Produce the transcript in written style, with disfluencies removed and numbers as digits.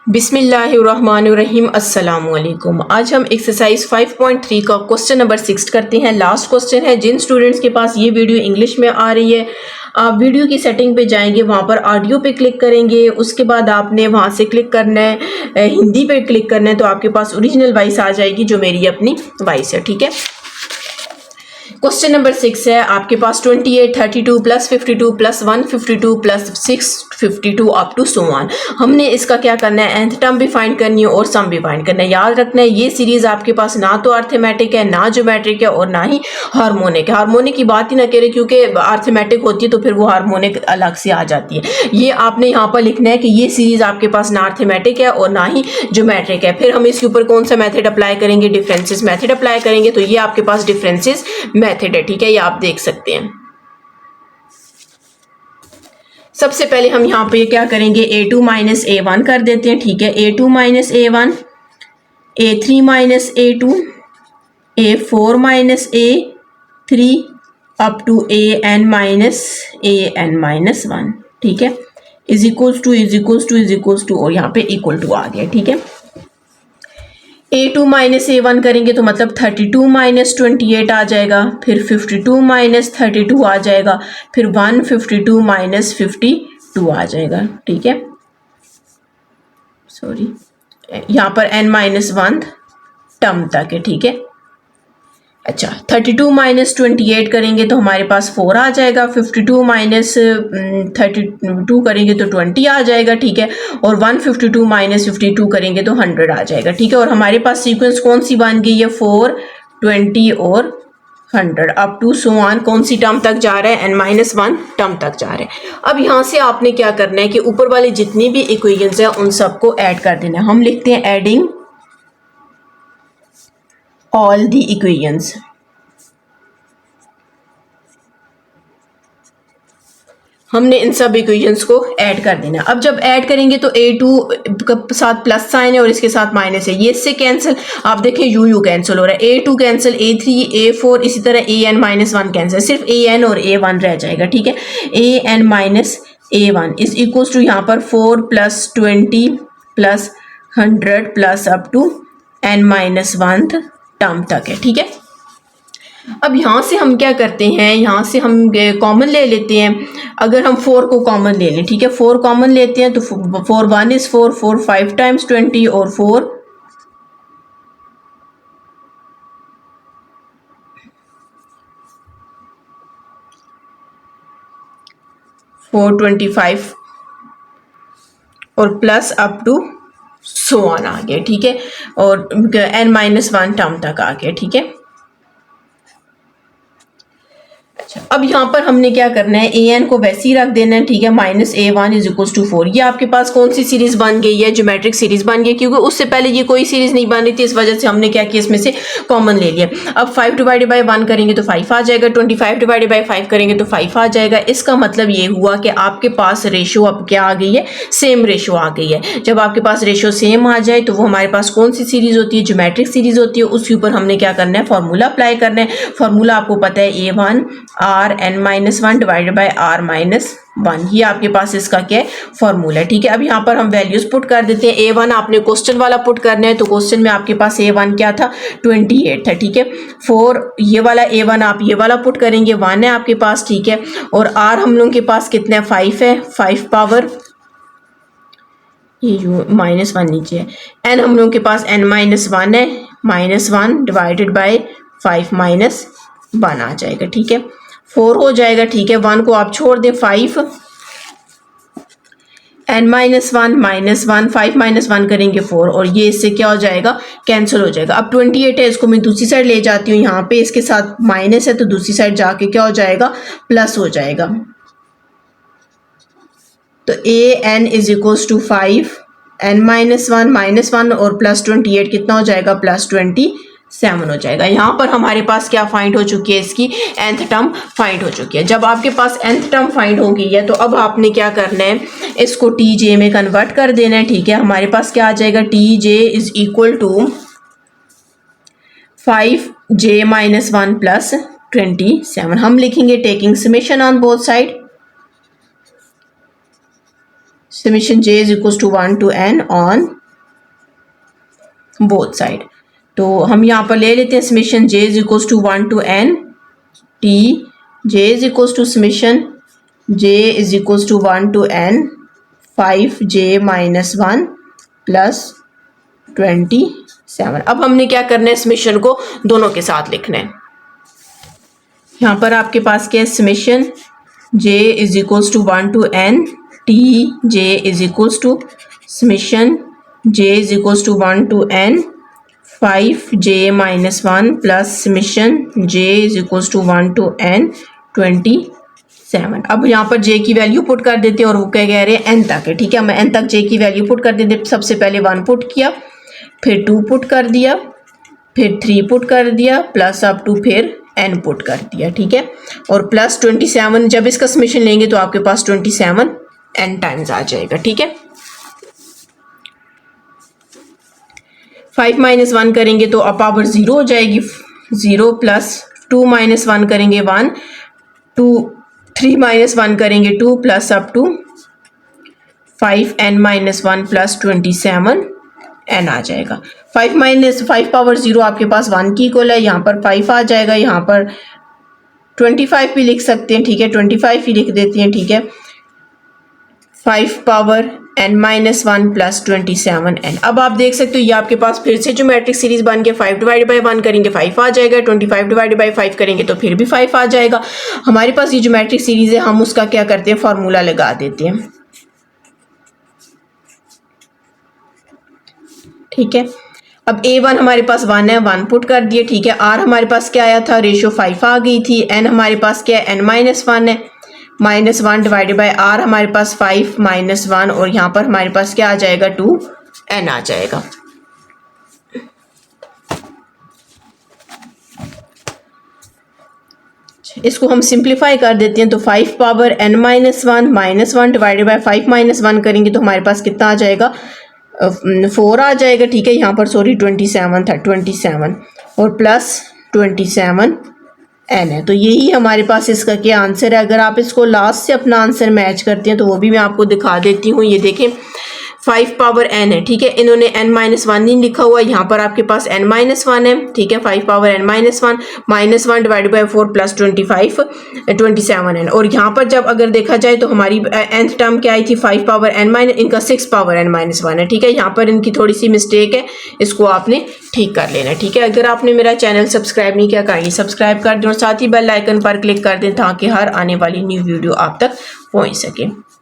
बिस्मिल्लाहिर्रहमानिर्रहीम अस्सलाम वालेकुम। आज हम एक्सरसाइज 5.3 का क्वेश्चन नंबर 6 करते हैं। लास्ट क्वेश्चन है। जिन स्टूडेंट्स के पास ये वीडियो इंग्लिश में आ रही है, आप वीडियो की सेटिंग पे जाएंगे, वहाँ पर ऑडियो पे क्लिक करेंगे, उसके बाद आपने वहाँ से क्लिक करना है, हिंदी पे क्लिक करना है, तो आपके पास ओरिजिनल वॉइस आ जाएगी जो मेरी अपनी वॉइस है। ठीक है। क्वेश्चन नंबर 6 है आपके पास 28, 32 plus 52 plus 152 plus 652 up to so on. हमने इसका क्या करना है, nth टर्म भी फाइंड करनी है और सम भी फाइंड करना है। याद रखना है ये सीरीज आपके पास ना तो अर्थमेटिक है, ना ज्योमेट्रिक है और ना ही हार्मोनिक है। हार्मोनिक की बात ही ना करें क्योंकि अर्थमेटिक होती है तो फिर वो हार्मोनिक अलग से आ जाती है। ये आपने यहाँ पर लिखना है कि ये सीरीज आपके पास ना अर्थमेटिक है और ना ही ज्योमेट्रिक है। फिर हम इसके ऊपर कौन सा मेथड अप्लाई करेंगे, डिफरेंसेस मेथड अप्लाई करेंगे। तो ये आपके पास डिफरेंसेस मेथड है। ठीक है, ये आप देख सकते हैं। सबसे पहले हम यहाँ पे क्या करेंगे, a2 माइनस a1 कर देते हैं। ठीक है, a2 minus a1, a3 minus a2, a4 minus a3 up to an minus 1। ठीक है, इज इक्वल्स टू और यहाँ पे इक्वल टू आ गया। ठीक है, a2 माइनस a1 करेंगे तो मतलब 32 माइनस 28 आ जाएगा, फिर 52 माइनस 32 आ जाएगा, फिर 152 माइनस 52 आ जाएगा। ठीक है, सॉरी, यहाँ पर n माइनस 1 टर्म तक है। ठीक है, अच्छा, 32 माइनस 28 करेंगे तो हमारे पास 4 आ जाएगा, 52 माइनस 32 करेंगे तो 20 आ जाएगा। ठीक है, और 152 माइनस 52 करेंगे तो 100 आ जाएगा। ठीक है, और हमारे पास सीक्वेंस कौन सी बन गई है, 4, 20 और 100 अप टू सो ऑन। कौन सी टर्म तक जा रहा है, n-1 टर्म तक जा रहा है। अब यहाँ से आपने क्या करना है कि ऊपर वाले जितनी भी इक्वेशंस हैं उन सबको ऐड कर देना है। हम लिखते हैं एडिंग all the equations। हमने इन सब इक्वेशंस को ऐड कर देना। अब जब ऐड करेंगे तो a2 के साथ प्लस साइन है और इसके साथ माइनस है, ये इससे कैंसिल, आप देखें यू कैंसिल हो रहा है, a2 कैंसिल, a3, a4, इसी तरह an माइनस 1 कैंसिल, सिर्फ an और a1 रह जाएगा। ठीक है, an minus a1 is equal to यहाँ पर 4 plus 20 plus 100 plus up to n minus 1 term तक है। ठीक है, अब यहाँ से हम क्या करते हैं, यहाँ से हम कॉमन ले लेते हैं। अगर हम 4 को कॉमन ले लें, ठीक है, 4 कॉमन लेते हैं तो 4 1 इज 4, 4 5 टाइम्स 20 और 4 425 और plus up to so on आ गया। ठीक है, और n माइनस 1 टर्म तक आ गया। ठीक है, अब यहाँ पर हमने क्या करना है, an को वैसे ही रख देना है। ठीक है, minus a1 is equal to 4। ये आपके पास कौन सी सीरीज बन गई है, ज्योमेट्रिक सीरीज बन गई, क्योंकि उससे पहले ये कोई सीरीज नहीं बन रही थी, इस वजह से हमने क्या किया, इसमें से कॉमन ले लिया। अब 5 डिवाइडेड बाई 1 करेंगे तो 5 आ जाएगा, 25 डिवाइडेड बाई 5 करेंगे तो 5 आ जाएगा। इसका मतलब ये हुआ कि आपके पास रेशो अब क्या आ गई है, सेम रेशो आ गई है। जब आपके पास रेशो सेम आ जाए तो वो हमारे पास कौन सी सीरीज होती है, ज्योमेट्रिक सीरीज होती है। उसके ऊपर हमने क्या करना है, फॉर्मूला अप्लाई करना है। फॉर्मूला आपको पता है, a1 r n minus 1 divided by r minus 1, ये आपके पास इसका क्या है, फॉर्मूला है। ठीक है, अब यहाँ पर हम वैल्यूज पुट कर देते हैं। a1 आपने क्वेश्चन वाला पुट करना है, तो क्वेश्चन में आपके पास a1 क्या था, 28 था। ठीक है, 4 ये वाला a1 आप ये वाला पुट करेंगे, 1 है आपके पास। ठीक है, और r हम लोगों के पास कितना है, 5 है, 5 पावर ये माइनस 1 नीचे है, n हम लोगों के पास n माइनस 1 है, माइनस 1 डिवाइडेड बाई 5 माइनस 1 आ जाएगा। ठीक है, 4 हो जाएगा। ठीक है, 1 को आप छोड़ दें, 5 n माइनस 1 माइनस 1, 5 माइनस 1 करेंगे 4, और ये इससे क्या हो जाएगा, कैंसिल हो जाएगा। अब 28 है, इसको मैं दूसरी साइड ले जाती हूँ, यहाँ पे इसके साथ माइनस है तो दूसरी साइड जाके क्या हो जाएगा, प्लस हो जाएगा। तो an is equals to 5 n minus 1 minus 1 और प्लस 28 कितना हो जाएगा, प्लस 27 हो जाएगा। यहाँ पर हमारे पास क्या फाइंड हो चुकी है, इसकी nth टर्म फाइंड हो चुकी है। जब आपके पास nth टर्म फाइंड हो गई है तो अब आपने क्या करना है, इसको tj में कन्वर्ट कर देना है। ठीक है, हमारे पास क्या आ जाएगा, tj is equal to 5j minus 1 plus 27। हम लिखेंगे taking summation on both side, summation j is equal to 1 to n on both side. तो हम यहाँ पर ले लेते हैं summation j is equal to 1 to n t, j is equal to summation j is equal to 1 to n 5j - 1 plus 27। अब हमने क्या करना है, समीशन को दोनों के साथ लिखना है। यहाँ पर आपके पास क्या है, summation j is equal to 1 to n t, j is equal to summation j is equal to 1 to n 5j - 1 plus summation j is equal to 1 to n 27। अब यहाँ पर j की वैल्यू पुट कर देते हैं और वो क्या कह रहे हैं n तक है, ठीक है। मैं n तक j की वैल्यू पुट कर देते, सबसे पहले 1 पुट किया, फिर 2 पुट कर दिया, फिर 3 पुट कर दिया, प्लस अप टू फिर n पुट कर दिया, ठीक है। और प्लस 27, जब इसका समीशन लेंगे तो आपके पास 27 n टाइम्स आ जाएगा, ठीक है। 5 - 1 करेंगे तो अब पावर 0 हो जाएगी, 0 प्लस 2 - 1 करेंगे 1, 2 3 - 1 करेंगे 2 plus up to 5n - 1 plus 27 n आ जाएगा। 5 पावर 0 आपके पास 1 की इक्वल है, यहाँ पर 5 आ जाएगा, यहाँ पर 25 भी लिख सकते हैं, ठीक है, 25 ही लिख देते हैं, ठीक है। 5 पावर n - 1 प्लस 27n। अब आप देख सकते हो ये आपके पास फिर से जो मैट्रिक्स सीरीज बन गया, 5 डिवाइड बाई 1 करेंगे 5 आ जाएगा, 25 डिवाइड बाई 5 करेंगे तो फिर भी 5 आ जाएगा। हमारे पास ये जो मैट्रिक्स सीरीज है हम उसका क्या करते हैं, फॉर्मूला लगा देते हैं, ठीक है। अब a1 हमारे पास 1 है, 1 पुट कर दिए, ठीक है। r हमारे पास क्या आया था, रेशियो 5 आ गई थी। n हमारे पास क्या है, n - 1 है, -1 डिवाइडेड बाई r हमारे पास 5 - 1 और यहाँ पर हमारे पास क्या आ जाएगा, 2n आ जाएगा। इसको हम सिंप्लीफाई कर देते हैं तो 5 पावर n - 1 -1 डिवाइडेड बाई 5 - 1 करेंगे तो हमारे पास कितना आ जाएगा, 4 आ जाएगा, ठीक है। यहाँ पर सॉरी 27 था, 27 और प्लस 27 n है। तो यही हमारे पास इसका क्या आंसर है। अगर आप इसको लास्ट से अपना आंसर मैच करते हैं तो वो भी मैं आपको दिखा देती हूँ। ये देखें 5 पावर n है, ठीक है, इन्होंने n - 1 नहीं लिखा हुआ, यहाँ पर आपके पास n - 1 है, ठीक है। 5 power n - 1 -1 divide by 4 plus 27 27n। और यहाँ पर जब अगर देखा जाए तो हमारी nth टर्म क्या आई थी, 5 पावर n - इनका 6 पावर n - 1 है, ठीक है। यहाँ पर इनकी थोड़ी सी मिस्टेक है, इसको आपने ठीक कर लेना, ठीक है। अगर आपने मेरा चैनल सब्सक्राइब नहीं किया काइंडली सब्सक्राइब कर दें और साथ ही बेल आइकन पर क्लिक कर दें ताकि हर आने वाली न्यू वीडियो आप तक पहुँच सके।